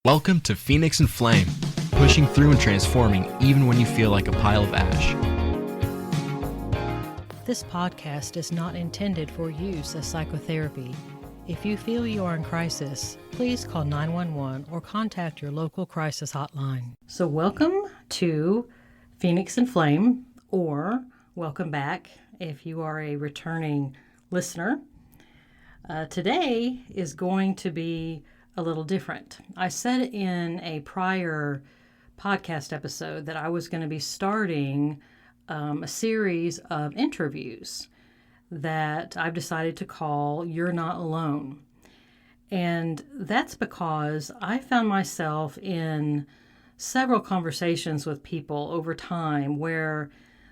Welcome to Phoenix and Flame, pushing through and transforming even when you feel like a pile of ash. This podcast is not intended for use as psychotherapy. If you feel you are in crisis, please call 911 or contact your local crisis hotline. So welcome to Phoenix and Flame, or welcome back if you are a returning listener. Today is going to be a little different. I said in a prior podcast episode that I was going to be starting a series of interviews that I've decided to call You're Not Alone. And that's because I found myself in several conversations with people over time where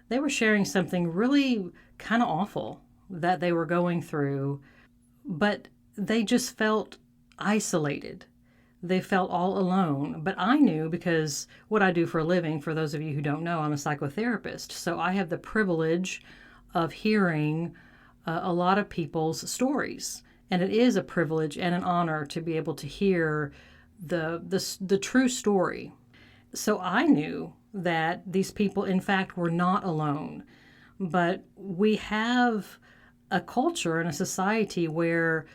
they were sharing something really kind of awful that they were going through, but they just felt isolated. They felt all alone. But I knew, because what I do for a living, for those of you who don't know, I'm a psychotherapist. So I have the privilege of hearing a lot of people's stories. And it is a privilege and an honor to be able to hear the true story. So I knew that these people, in fact, were not alone. But we have a culture and a society where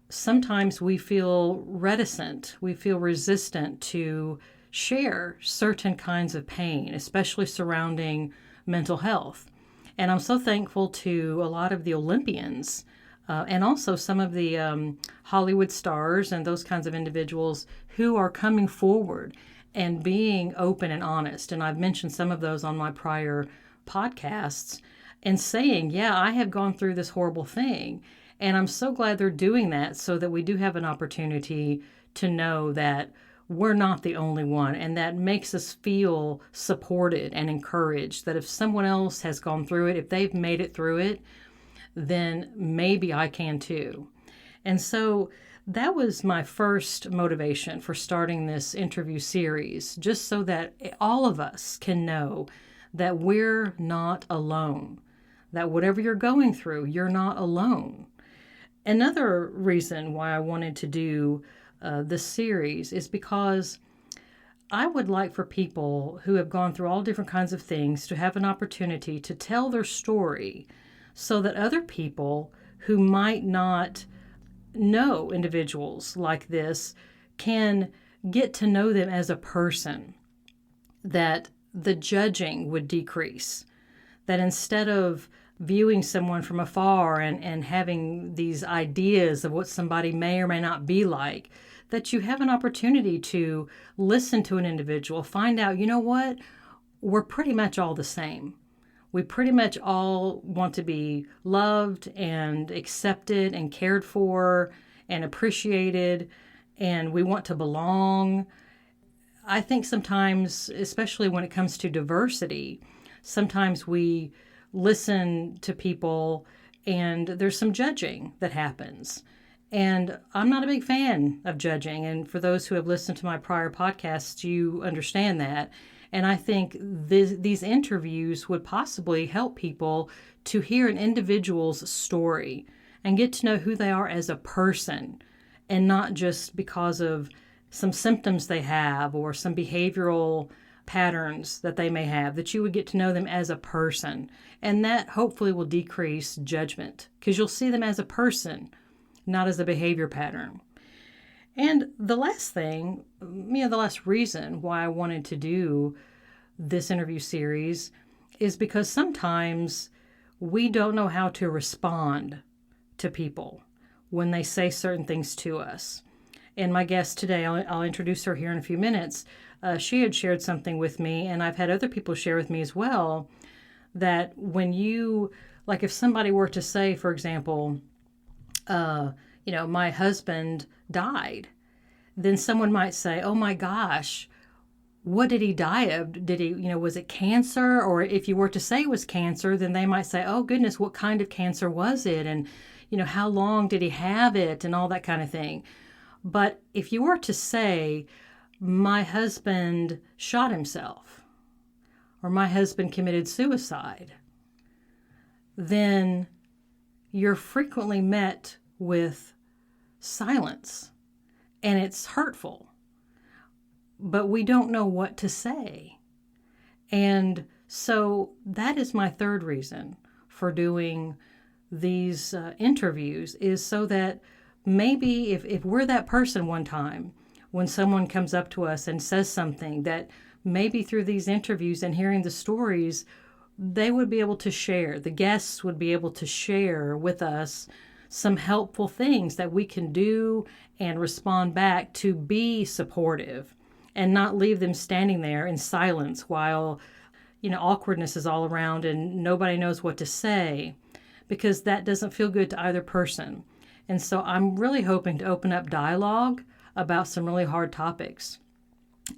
sometimes we feel reticent, we feel resistant to share certain kinds of pain, especially surrounding mental health. And I'm so thankful to a lot of the Olympians and also some of the Hollywood stars and those kinds of individuals who are coming forward and being open and honest. And I've mentioned some of those on my prior podcasts and saying, yeah, I have gone through this horrible thing. And I'm so glad they're doing that so that we do have an opportunity to know that we're not the only one. And that makes us feel supported and encouraged that if someone else has gone through it, if they've made it through it, then maybe I can too. And so that was my first motivation for starting this interview series, just so that all of us can know that we're not alone, that whatever you're going through, you're not alone. Another reason why I wanted to do this series is because I would like for people who have gone through all different kinds of things to have an opportunity to tell their story so that other people who might not know individuals like this can get to know them as a person, that the judging would decrease, that instead of viewing someone from afar and having these ideas of what somebody may or may not be like, that you have an opportunity to listen to an individual, find out, you know what, we're pretty much all the same. We pretty much all want to be loved and accepted and cared for and appreciated, and we want to belong. I think sometimes, especially when it comes to diversity, sometimes we listen to people and there's some judging that happens. And I'm not a big fan of judging. And for those who have listened to my prior podcasts, you understand that. And I think these interviews would possibly help people to hear an individual's story and get to know who they are as a person, and not just because of some symptoms they have or some behavioral patterns that they may have, that you would get to know them as a person. And that hopefully will decrease judgment because you'll see them as a person, not as a behavior pattern. And the last thing, the last reason why I wanted to do this interview series is because sometimes we don't know how to respond to people when they say certain things to us. And my guest today, I'll introduce her here in a few minutes. She had shared something with me, and I've had other people share with me as well, that when you, like if somebody were to say, for example, my husband died, then someone might say, oh my gosh, what did he die of? Did he, was it cancer? Or if you were to say it was cancer, then they might say, oh goodness, what kind of cancer was it? And, how long did he have it? And all that kind of thing. But if you were to say, my husband shot himself, or my husband committed suicide, then you're frequently met with silence, and it's hurtful. but we don't know what to say. And so that is my third reason for doing these interviews, is so that maybe if we're that person one time, when someone comes up to us and says something, that maybe through these interviews and hearing the stories, they would be able to share, the guests would be able to share with us some helpful things that we can do and respond back to be supportive, and not leave them standing there in silence while, awkwardness is all around and nobody knows what to say, because that doesn't feel good to either person. And so I'm really hoping to open up dialogue about some really hard topics.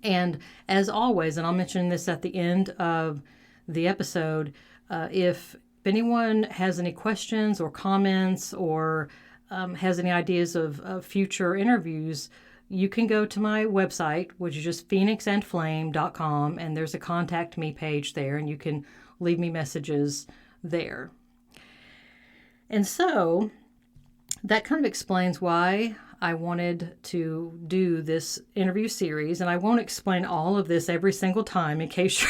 And as always, and I'll mention this at the end of the episode, if anyone has any questions or comments or has any ideas of future interviews, you can go to my website, which is just phoenixandflame.com, and there's a contact me page there, and you can leave me messages there. And so that kind of explains why I wanted to do this interview series. And I won't explain all of this every single time, in case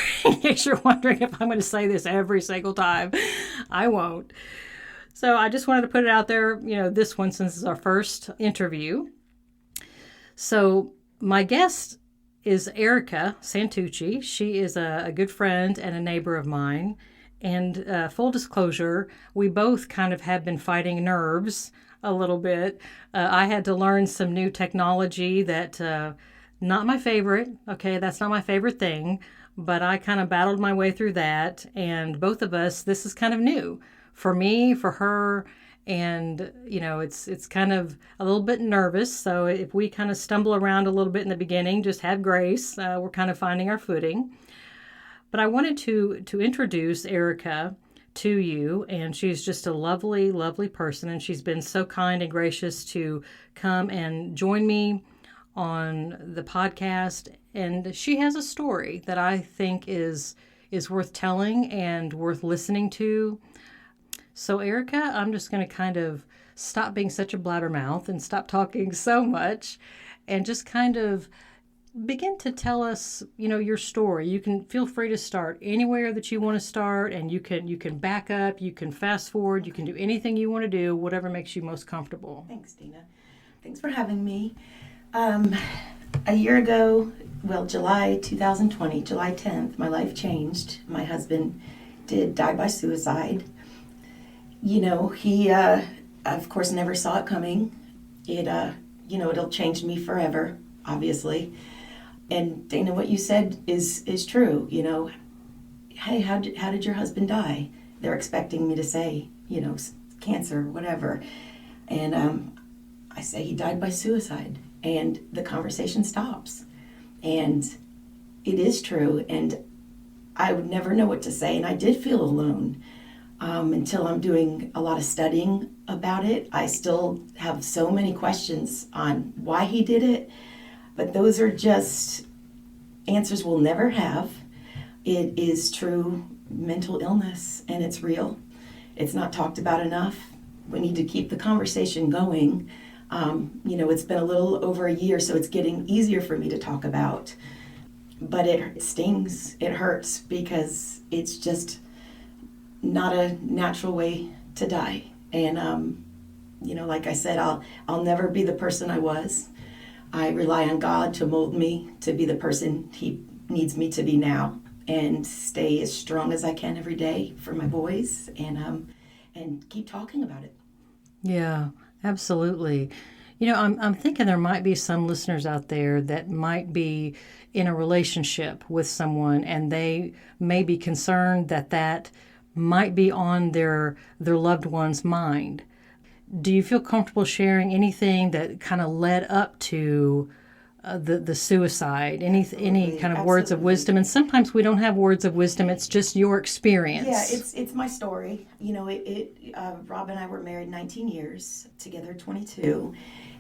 you're wondering if I'm going to say this every single time. I won't. So I just wanted to put it out there, this one, since it's our first interview. So my guest is Erika Santucci. She is a good friend and a neighbor of mine. And full disclosure, we both kind of have been fighting nerves a little bit. I had to learn some new technology that not my favorite. Okay, that's not my favorite thing, but I kind of battled my way through that. And both of us, this is kind of new for me, for her, and it's kind of a little bit nervous. So if we kind of stumble around a little bit in the beginning, just have grace. We're kind of finding our footing. But I wanted to introduce Erika to you, and she's just a lovely, lovely person, and she's been so kind and gracious to come and join me on the podcast. And she has a story that I think is worth telling and worth listening to. So Erika, I'm just going to kind of stop being such a blabbermouth and stop talking so much, and just kind of begin to tell us, your story. You can feel free to start anywhere that you want to start, and you can back up, you can fast forward, you can do anything you want to do, whatever makes you most comfortable. Thanks, Dina. Thanks for having me. A year ago, July 2020, July 10th, my life changed. My husband did die by suicide. He, of course, never saw it coming. It'll change me forever, obviously. And Dana, what you said is true. Hey, how did your husband die? They're expecting me to say, cancer, whatever. And I say he died by suicide, and the conversation stops. And it is true, and I would never know what to say, and I did feel alone until I'm doing a lot of studying about it. I still have so many questions on why he did it. But those are just answers we'll never have. It is true mental illness, and it's real. It's not talked about enough. We need to keep the conversation going. It's been a little over a year, so it's getting easier for me to talk about. But it stings, it hurts, because it's just not a natural way to die. And, like I said, I'll never be the person I was. I rely on God to mold me to be the person He needs me to be now, and stay as strong as I can every day for my boys, and keep talking about it. Yeah, absolutely. I'm thinking there might be some listeners out there that might be in a relationship with someone, and they may be concerned that might be on their loved one's mind. Do you feel comfortable sharing anything that kind of led up to the suicide? Any kind of words of wisdom? And sometimes we don't have words of wisdom. It's just your experience. Yeah, it's my story. Rob and I were married 19 years, together 22.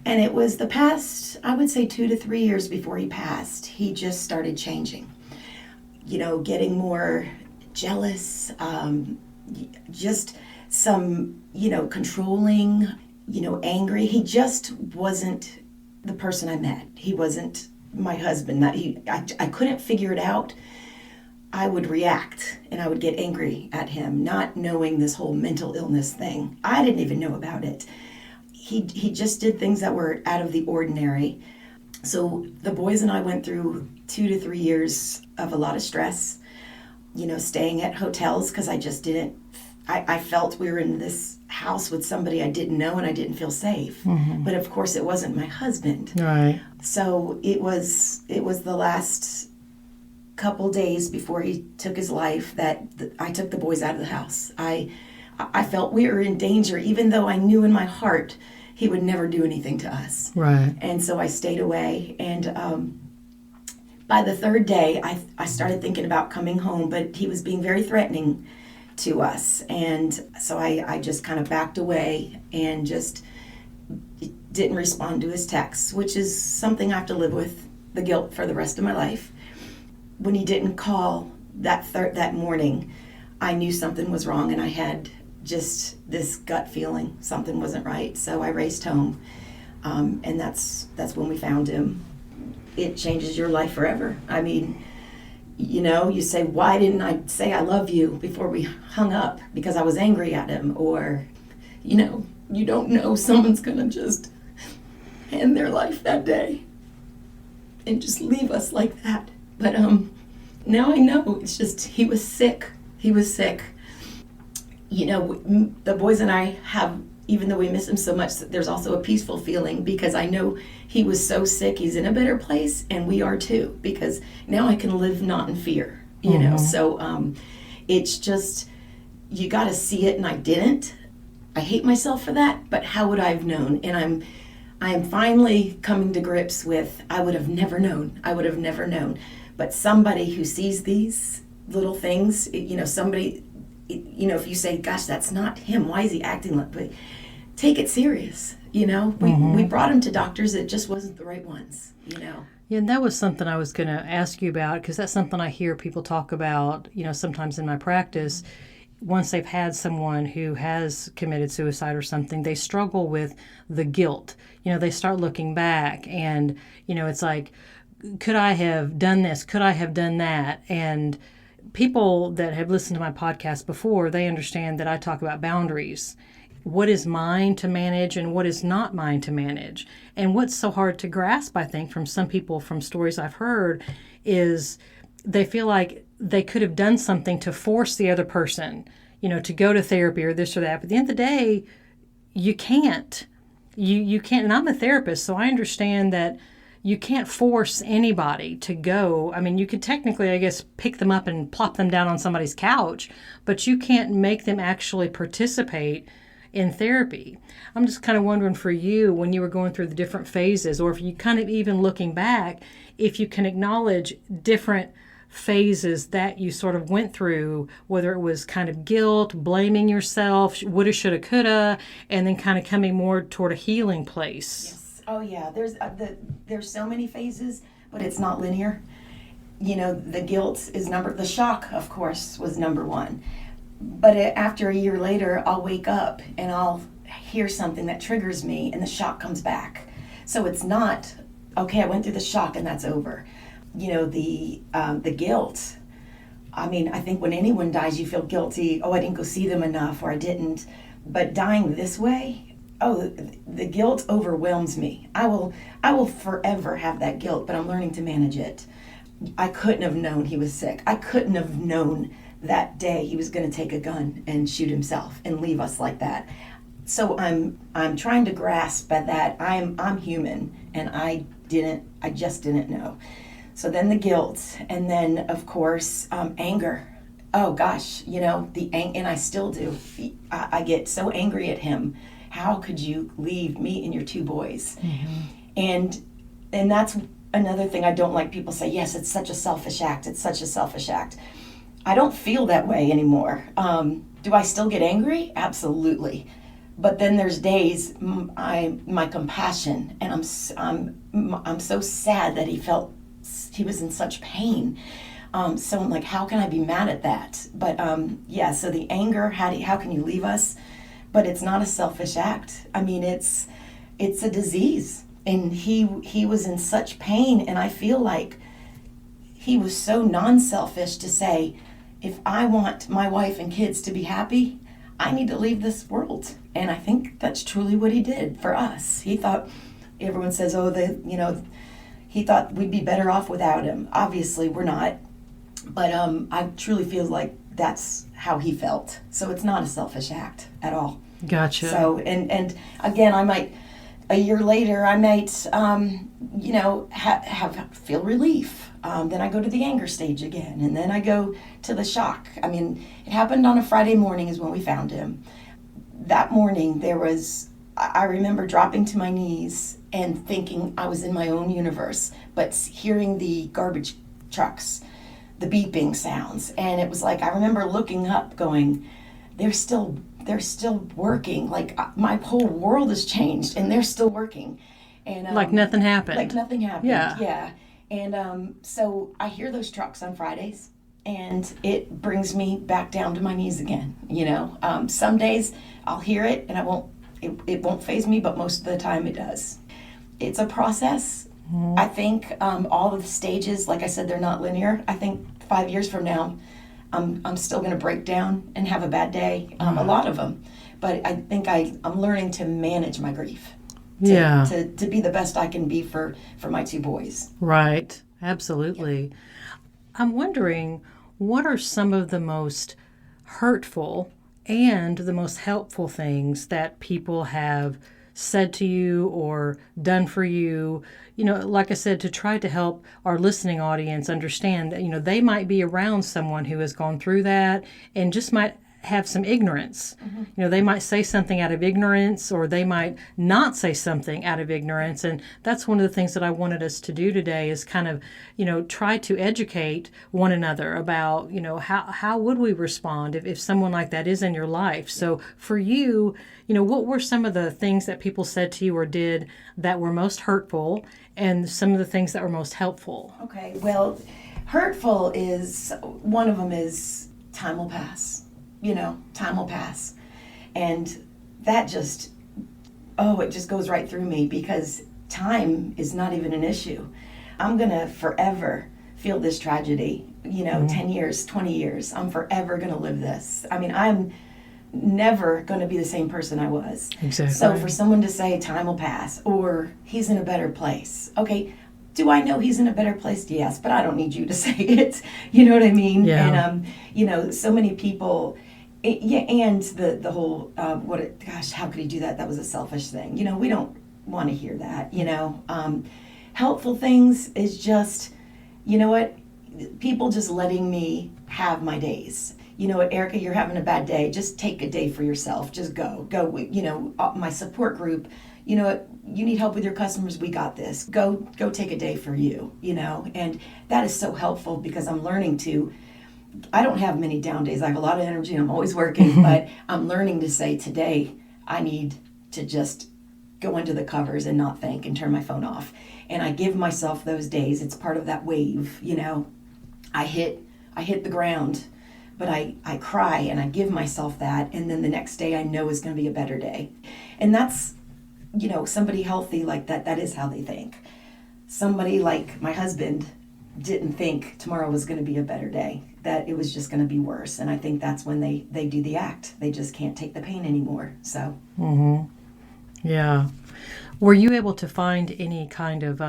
And it was the past, I would say 2 to 3 years before he passed, he just started changing. Getting more jealous, just some, controlling, angry. He just wasn't the person I met. He wasn't my husband. That I couldn't figure it out. I would react and I would get angry at him, not knowing this whole mental illness thing. I didn't even know about it. He just did things that were out of the ordinary. So the boys and I went through 2 to 3 years of a lot of stress, staying at hotels because I just didn't, I felt we were in this house with somebody I didn't know and I didn't feel safe. Mm-hmm. But of course it wasn't my husband. Right. So it was the last couple days before he took his life that I took the boys out of the house. I felt we were in danger, even though I knew in my heart he would never do anything to us. Right. And so I stayed away. And by the third day, I started thinking about coming home, but he was being very threatening to us. And so I just kind of backed away and just didn't respond to his texts, which is something I have to live with, the guilt for the rest of my life. When he didn't call that morning, I knew something was wrong, and I had just this gut feeling something wasn't right. So I raced home, and that's when we found him. It changes your life forever. I mean, you say, why didn't I say I love you before we hung up? Because I was angry at him. Or, you don't know someone's gonna just end their life that day and just leave us like that. But now I know it's just he was sick. He was sick. The boys and I have, even though we miss him so much, there's also a peaceful feeling because I know he was so sick. He's in a better place, and we are too, because now I can live not in fear, So it's just, you got to see it, and I didn't. I hate myself for that, but how would I have known? And I am finally coming to grips with, I would have never known. But somebody who sees these little things, somebody, if you say, gosh, that's not him, why is he acting like that? Take it serious, We brought him to doctors, it just wasn't the right ones, Yeah, and that was something I was going to ask you about, because that's something I hear people talk about, sometimes in my practice. Once they've had someone who has committed suicide or something, they struggle with the guilt. They start looking back and, it's like, could I have done this? Could I have done that? And people that have listened to my podcast before, they understand that I talk about boundaries. What is mine to manage and what is not mine to manage? And what's so hard to grasp, I think, from some people, from stories I've heard, is they feel like they could have done something to force the other person, to go to therapy or this or that. But at the end of the day, you can't. You can't. And I'm a therapist, so I understand that you can't force anybody to go. I mean, you could technically, I guess, pick them up and plop them down on somebody's couch, but you can't make them actually participate in therapy. I'm just kind of wondering for you, when you were going through the different phases, or if you kind of even looking back, if you can acknowledge different phases that you sort of went through, whether it was kind of guilt, blaming yourself, woulda, shoulda, coulda, and then kind of coming more toward a healing place. Yes. Oh yeah, there's so many phases, but it's not linear. The guilt is the shock, of course, was number one. But after a year later, I'll wake up and I'll hear something that triggers me, and the shock comes back. So it's not, okay, I went through the shock and that's over. The guilt. I mean, I think when anyone dies, you feel guilty. Oh, I didn't go see them enough, or I didn't. But dying this way, the guilt overwhelms me. I will forever have that guilt, but I'm learning to manage it. I couldn't have known he was sick. I couldn't have known that day he was going to take a gun and shoot himself and leave us like that. So I'm trying to grasp at that I'm human, and I just didn't know. So then the guilt, and then of course anger. Oh gosh, and I still do. I get so angry at him. How could you leave me and your two boys? Mm-hmm. And that's another thing I don't like. People say, yes, it's such a selfish act. It's such a selfish act. I don't feel that way anymore. Do I still get angry? Absolutely. But then there's days my compassion, and I'm so sad that he was in such pain. So I'm like, how can I be mad at that? But so the anger, how can you leave us? But it's not a selfish act. I mean, it's a disease. And he was in such pain, and I feel like he was so non-selfish to say, if I want my wife and kids to be happy, I need to leave this world. And I think that's truly what he did for us. He thought, everyone says, he thought we'd be better off without him. Obviously, we're not. But I truly feel like that's how he felt. So it's not a selfish act at all. Gotcha. So, and again, a year later, I might, feel relief. Then I go to the anger stage again, and then I go to the shock. I mean, it happened on a Friday morning is when we found him. That morning, I remember dropping to my knees and thinking I was in my own universe, but hearing the garbage trucks, the beeping sounds, and it was like, I remember looking up going, they're still working. Like, my whole world has changed, and they're still working. And like nothing happened. Like nothing happened. Yeah. And so I hear those trucks on Fridays, and it brings me back down to my knees again. Some days I'll hear it, and it won't faze me, but most of the time it does. It's a process. Mm-hmm. I think all of the stages, like I said, they're not linear. I think 5 years from now, I'm still going to break down and have a bad day, a lot of them. But I think I'm learning to manage my grief. To be the best I can be for my two boys. Right. Absolutely. Yeah. I'm wondering, what are some of the most hurtful and the most helpful things that people have said to you or done for you? Like I said, to try to help our listening audience understand that, they might be around someone who has gone through that and just might have some ignorance. Mm-hmm. They might say something out of ignorance, or they might not say something out of ignorance. And that's one of the things that I wanted us to do today is kind of, try to educate one another about, how would we respond if someone like that is in your life. So for you, what were some of the things that people said to you or did that were most hurtful, and some of the things that were most helpful? Okay, well, hurtful is, one of them is time will pass. Time will pass. And that just goes right through me, because time is not even an issue. I'm going to forever feel this tragedy, 10 years, 20 years. I'm forever going to live this. I mean, I'm never going to be the same person I was. Exactly. So for someone to say time will pass, or he's in a better place. Okay, do I know he's in a better place? Yes, but I don't need you to say it. You know what I mean? Yeah. And, so many people... and the whole, how could he do that? That was a selfish thing. We don't want to hear that, Helpful things is just, people just letting me have my days. Erika, you're having a bad day. Just take a day for yourself. Just go. My support group, you need help with your customers. We got this. Go take a day for you, and that is so helpful, because I'm learning I don't have many down days. I have a lot of energy. I'm always working, but I'm learning to say, today I need to just go into the covers and not think and turn my phone off. And I give myself those days. It's part of that wave, I hit the ground, but I cry and I give myself that. And then the next day I know is going to be a better day. And that's, somebody healthy like that is how they think. Somebody like my husband didn't think tomorrow was going to be a better day, that it was just going to be worse. And I think that's when they do the act. They just can't take the pain anymore. So. Mm-hmm. Yeah. Were you able to find any kind of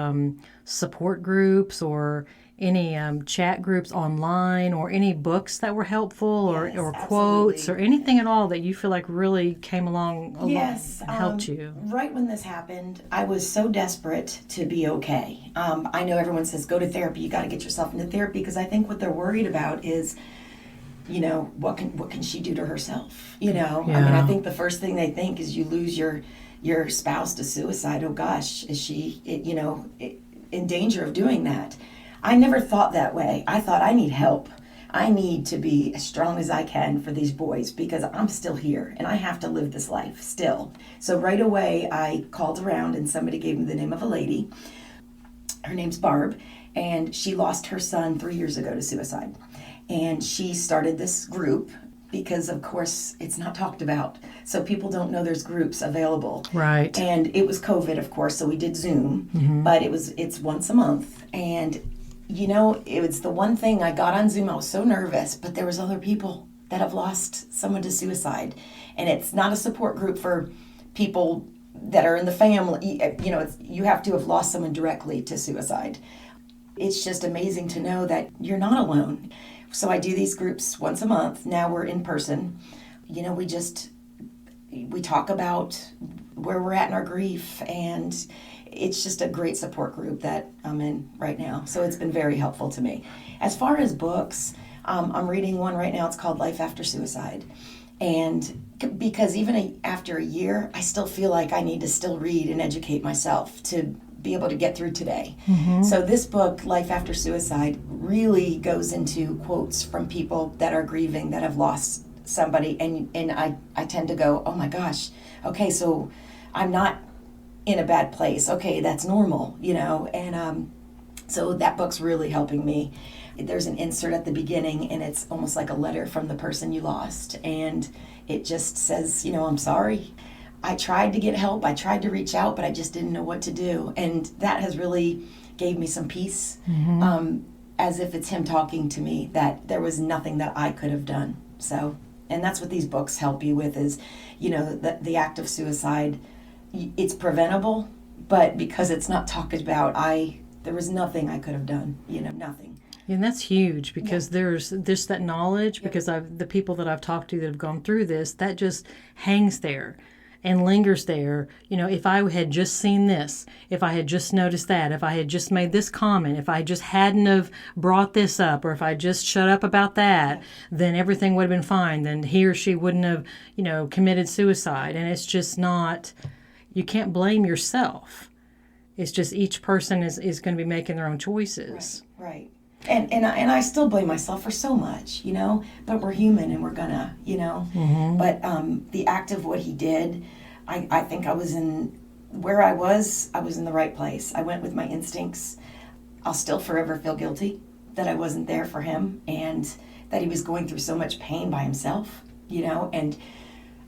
support groups or any chat groups online, or any books that were helpful, or quotes, or anything at all that you feel like really came along and helped you? Right when this happened, I was so desperate to be okay. I know everyone says, go to therapy, you got to get yourself into therapy, because I think what they're worried about is, what can she do to herself? Yeah. I mean, I think the first thing they think is you lose your spouse to suicide. Oh gosh, is she, in danger of doing that? I never thought that way. I thought, I need help. I need to be as strong as I can for these boys, because I'm still here and I have to live this life still. So right away I called around, and somebody gave me the name of a lady. Her name's Barb, and she lost her son 3 years ago to suicide. And she started this group because of course it's not talked about. So people don't know there's groups available. Right. And it was COVID, of course, so we did Zoom, but it's once a month. And it was the one thing I got on Zoom. I was so nervous, but there was other people that have lost someone to suicide. And it's not a support group for people that are in the family. You have to have lost someone directly to suicide. It's just amazing to know that you're not alone. So I do these groups once a month. Now we're in person. We talk about where we're at in our grief, and it's just a great support group that I'm in right now. So it's been very helpful to me. As far as books, I'm reading one right now. It's called Life After Suicide. And because even after a year, I still feel like I need to still read and educate myself to be able to get through today. So this book, Life After Suicide, really goes into quotes from people that are grieving, that have lost somebody. And I tend to go, oh my gosh, okay, so I'm not in a bad place. Okay, that's normal, And so that book's really helping me. There's an insert at the beginning, and it's almost like a letter from the person you lost. And it just says, I'm sorry. I tried to get help. I tried to reach out, but I just didn't know what to do. And that has really gave me some peace, as if it's him talking to me, that there was nothing that I could have done. So, and that's what these books help you with is, the act of suicide, it's preventable, but because it's not talked about, there was nothing I could have done, nothing. And that's huge because there's that knowledge, because the people that I've talked to that have gone through this, that just hangs there and lingers there. If I had just seen this, if I had just noticed that, if I had just made this comment, if I just hadn't have brought this up, or if I just shut up about that, then everything would have been fine. Then he or she wouldn't have, committed suicide. And it's just not, you can't blame yourself. It's just each person is going to be making their own choices. Right. And I still blame myself for so much, but we're human and we're gonna, But the act of what he did, I think I was in the right place. I went with my instincts. I'll still forever feel guilty that I wasn't there for him and that he was going through so much pain by himself, and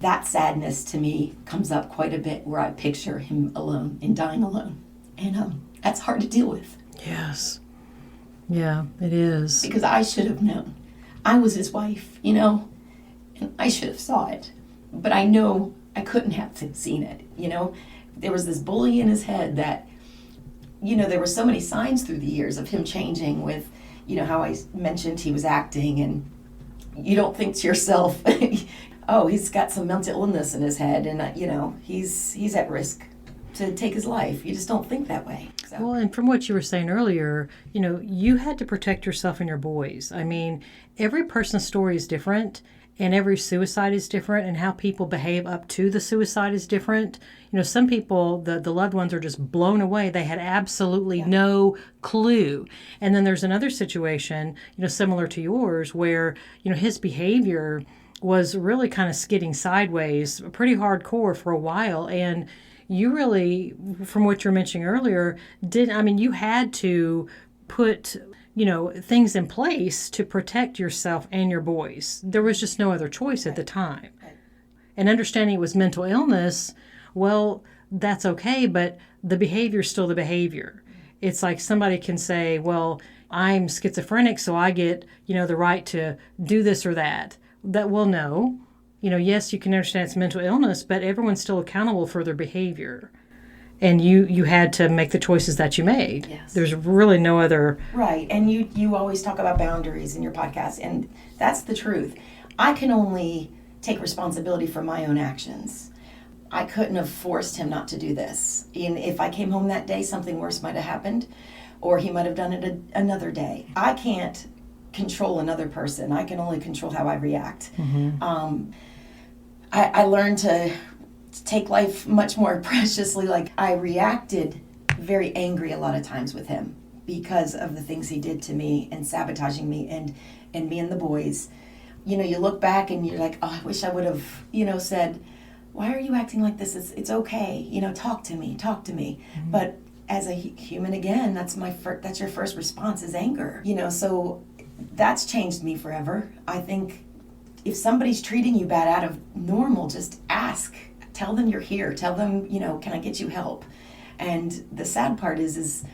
that sadness to me comes up quite a bit where I picture him alone and dying alone. And that's hard to deal with. Yes. Yeah, it is. Because I should have known. I was his wife, and I should have saw it. But I know I couldn't have seen it, There was this bully in his head that, there were so many signs through the years of him changing with, how I mentioned he was acting, and you don't think to yourself, oh, he's got some mental illness in his head, and, he's at risk to take his life. You just don't think that way. So. Well, and from what you were saying earlier, you had to protect yourself and your boys. I mean, every person's story is different, and every suicide is different, and how people behave up to the suicide is different. Some people, the loved ones are just blown away. They had absolutely no clue. And then there's another situation, similar to yours, where, his behavior was really kind of skidding sideways, pretty hardcore for a while. And you really, from what you're mentioning earlier, you had to put, things in place to protect yourself and your boys. There was just no other choice at the time. And understanding it was mental illness, well, that's okay, but the behavior is still the behavior. It's like somebody can say, well, I'm schizophrenic, so I get, the right to do this or that. Well, no. Yes, you can understand it's mental illness, but everyone's still accountable for their behavior. And you had to make the choices that you made. Yes. There's really no other... Right, and you always talk about boundaries in your podcast, and that's the truth. I can only take responsibility for my own actions. I couldn't have forced him not to do this. And if I came home that day, something worse might have happened, or he might have done it another day. I can't control another person. I can only control how I react. I learned to take life much more preciously. Like, I reacted very angry a lot of times with him because of the things he did to me and sabotaging me and me and the boys. You look back and you're like, oh, I wish I would have, said, why are you acting like this? It's okay. Talk to me. Mm-hmm. But as a human, again, that's your first response is anger. So that's changed me forever. I think if somebody's treating you bad out of normal, just ask. Tell them you're here. Tell them, can I get you help? And the sad part is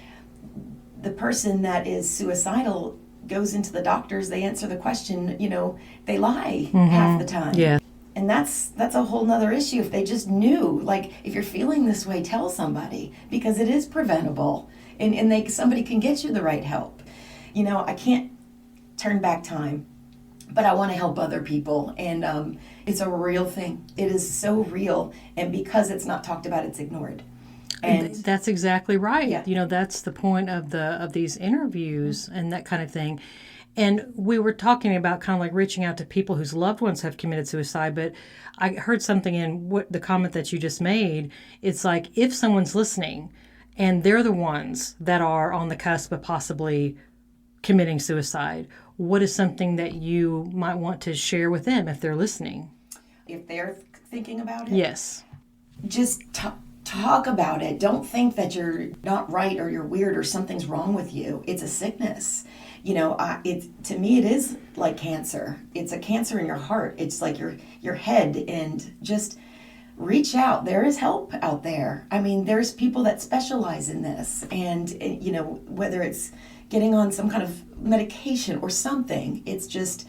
the person that is suicidal goes into the doctors, they answer the question, they lie half the time. Yeah. And that's a whole nother issue. If they just knew, like, if you're feeling this way, tell somebody, because it is preventable, and somebody can get you the right help. I can't turn back time, but I want to help other people, and it's a real thing. It is so real, and because it's not talked about, it's ignored. And that's exactly right. Yeah. That's the point of these interviews and that kind of thing. And we were talking about kind of like reaching out to people whose loved ones have committed suicide, but I heard something in the comment that you just made. It's like, if someone's listening and they're the ones that are on the cusp of possibly committing suicide, what is something that you might want to share with them if they're listening? if they're thinking about it, Yes. just talk about it. Don't think that you're not right or you're weird or something's wrong with you. It's a sickness. To me, it is like cancer. It's a cancer in your heart. It's like your head, and just reach out. There is help out there. I mean, there's people that specialize in this, and whether it's getting on some kind of medication or something, it's just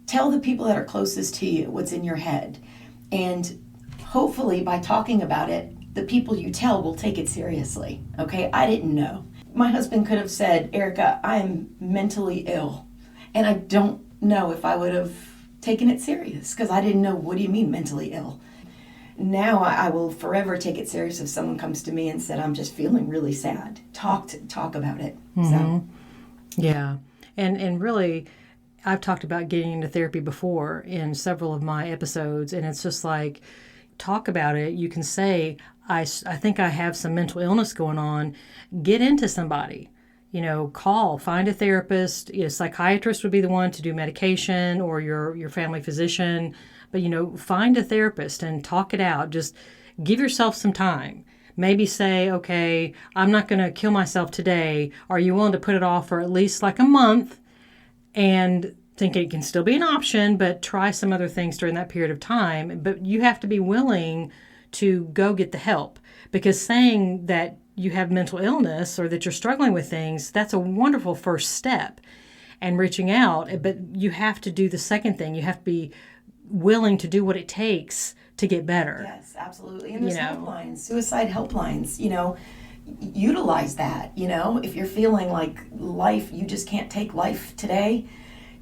tell the people that are closest to you what's in your head, and hopefully by talking about it, the people you tell will take it seriously. Okay, I didn't know. My husband could have said, Erika, I am mentally ill. And I don't know if I would have taken it serious, because I didn't know, what do you mean mentally ill? Now I will forever take it serious if someone comes to me and said, I'm just feeling really sad. Talk about it. Mm-hmm. So. Yeah. And really, I've talked about getting into therapy before in several of my episodes, and it's just like, talk about it. You can say, I think I have some mental illness going on. Get into somebody. Call, find a therapist. A psychiatrist would be the one to do medication, or your family physician. But, find a therapist and talk it out. Just give yourself some time. Maybe say, okay, I'm not going to kill myself today. Are you willing to put it off for at least like a month? And think it can still be an option, but try some other things during that period of time. But you have to be willing to go get the help, because saying that you have mental illness or that you're struggling with things, that's a wonderful first step, and reaching out. But you have to do the second thing. You have to be willing to do what it takes to get better. Yes, absolutely. And there's helplines, suicide helplines, utilize that. If you're feeling like you just can't take life today,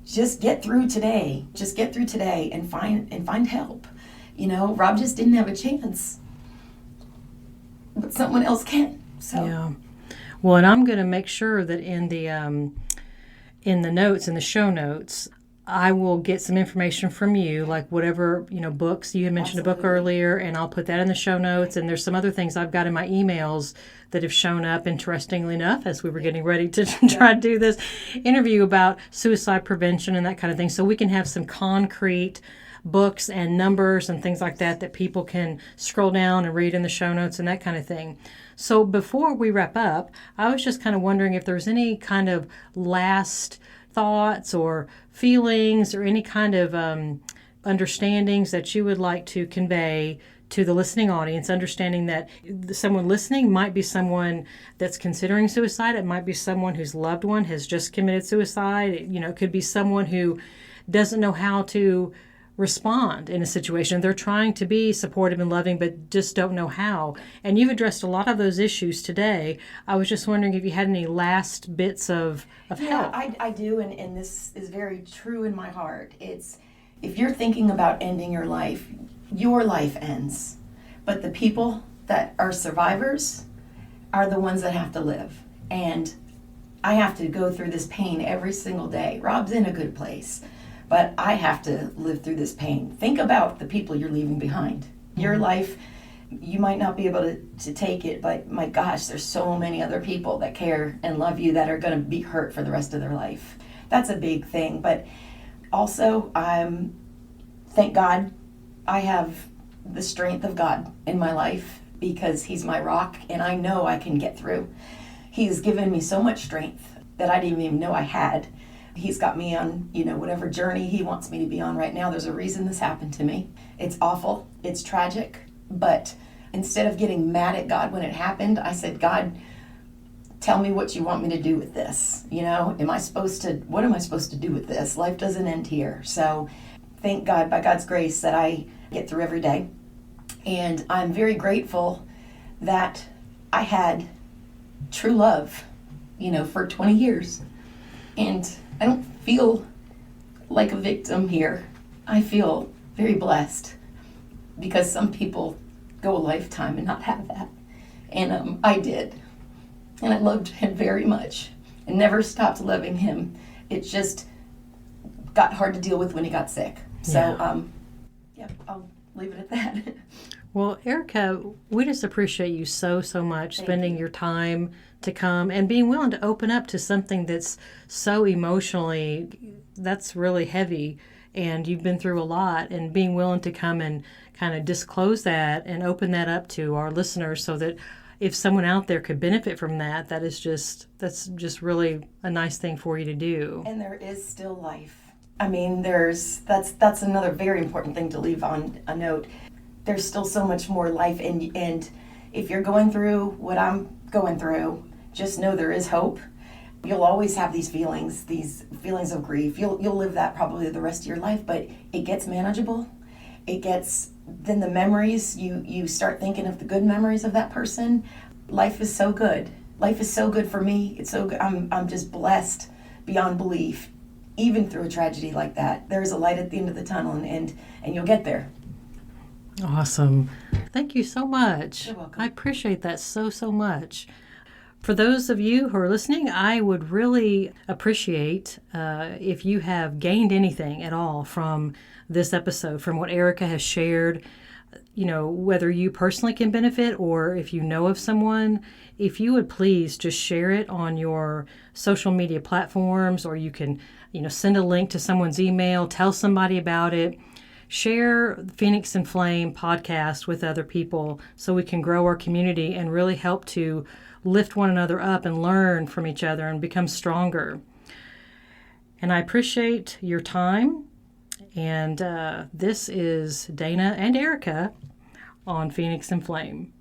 just get through today. Just get through today and find help. Rob just didn't have a chance, but someone else can. So. Yeah. Well, and I'm going to make sure that in the notes, in the show notes, I will get some information from you, like whatever, books. You had mentioned a book earlier, and I'll put that in the show notes. And there's some other things I've got in my emails that have shown up, interestingly enough, as we were getting ready to try to do this interview about suicide prevention and that kind of thing. So we can have some concrete books and numbers and things like that people can scroll down and read in the show notes and that kind of thing. So before we wrap up, I was just kind of wondering if there's any kind of last thoughts or feelings or any kind of understandings that you would like to convey to the listening audience, understanding that someone listening might be someone that's considering suicide. It might be someone whose loved one has just committed suicide. It could be someone who doesn't know how to respond in a situation. They're trying to be supportive and loving, but just don't know how. And you've addressed a lot of those issues today. I was just wondering if you had any last bits of help. Yeah, I do, and this is very true in my heart. It's, if you're thinking about ending your life ends. But the people that are survivors are the ones that have to live. And I have to go through this pain every single day. Rob's in a good place, but I have to live through this pain. Think about the people you're leaving behind. Your life, you might not be able to take it, but my gosh, there's so many other people that care and love you that are going to be hurt for the rest of their life. That's a big thing. But also, thank God I have the strength of God in my life, because He's my rock and I know I can get through. He's given me so much strength that I didn't even know I had. He's got me on, whatever journey he wants me to be on right now. There's a reason this happened to me. It's awful. It's tragic. But instead of getting mad at God when it happened, I said, God, tell me what you want me to do with this. What am I supposed to do with this? Life doesn't end here. So thank God, by God's grace, that I get through every day. And I'm very grateful that I had true love, for 20 years. And I don't feel like a victim here. I feel very blessed because some people go a lifetime and not have that. And I did. And I loved him very much and never stopped loving him. It just got hard to deal with when he got sick. So, I'll leave it at that. Well, Erika, we just appreciate you so much spending your time to come and being willing to open up to something that's so emotionally, that's really heavy, and you've been through a lot, and being willing to come and kind of disclose that and open that up to our listeners so that if someone out there could benefit from that, that's just really a nice thing for you to do. And there is still life. I mean, that's another very important thing to leave on a note. There's still so much more life, and if you're going through what I'm going through, just know there is hope. You'll always have these feelings of grief. You'll live that probably the rest of your life, but it gets manageable. Then the memories, you start thinking of the good memories of that person. Life is so good. Life is so good for me. It's so good. I'm just blessed beyond belief. Even through a tragedy like that, there's a light at the end of the tunnel, and you'll get there. Awesome. Thank you so much. You're welcome. I appreciate that so much. For those of you who are listening, I would really appreciate if you have gained anything at all from this episode, from what Erika has shared, whether you personally can benefit or if you know of someone, if you would please just share it on your social media platforms, or you can, send a link to someone's email, tell somebody about it. Share the Phoenix and Flame podcast with other people so we can grow our community and really help to lift one another up and learn from each other and become stronger. And I appreciate your time. And this is Dana and Erika on Phoenix and Flame.